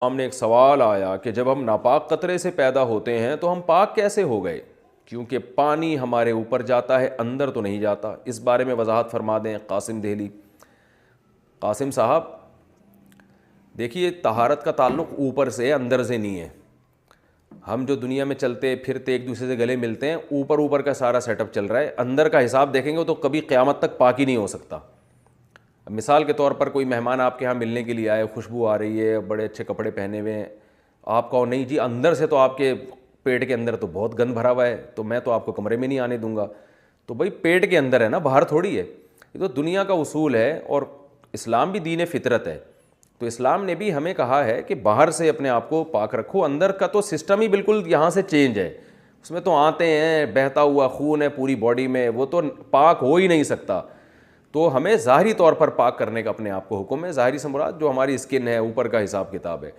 سامنے ایک سوال آیا کہ جب ہم ناپاک قطرے سے پیدا ہوتے ہیں تو ہم پاک کیسے ہو گئے؟ کیونکہ پانی ہمارے اوپر جاتا ہے، اندر تو نہیں جاتا۔ اس بارے میں وضاحت فرما دیں قاسم دہلی۔ قاسم صاحب دیکھیے، طہارت کا تعلق اوپر سے اندر سے نہیں ہے۔ ہم جو دنیا میں چلتے پھرتے ایک دوسرے سے گلے ملتے ہیں، اوپر کا سارا سیٹ اپ چل رہا ہے، اندر کا حساب دیکھیں گے تو کبھی قیامت تک پاک ہی نہیں ہو سکتا۔ مثال کے طور پر کوئی مہمان آپ کے ہاں ملنے کے لیے آئے، خوشبو آ رہی ہے، بڑے اچھے کپڑے پہنے ہوئے ہیں، آپ کہو نہیں جی اندر سے تو آپ کے پیٹ کے اندر تو بہت گند بھرا ہوا ہے، تو میں تو آپ کو کمرے میں نہیں آنے دوں گا۔ تو بھائی پیٹ کے اندر ہے نا، باہر تھوڑی ہے۔ یہ تو دنیا کا اصول ہے، اور اسلام بھی دین فطرت ہے، تو اسلام نے بھی ہمیں کہا ہے کہ باہر سے اپنے آپ کو پاک رکھو، اندر کا تو سسٹم ہی بالکل یہاں سے چینج ہے، اس میں تو آتے ہیں، بہتا ہوا خون ہے پوری باڈی میں، وہ تو پاک ہو ہی نہیں سکتا۔ تو ہمیں ظاہری طور پر پاک کرنے کا اپنے آپ کو حکم ہے، ظاہری سے مراد جو ہماری اسکن ہے، اوپر کا حساب کتاب ہے۔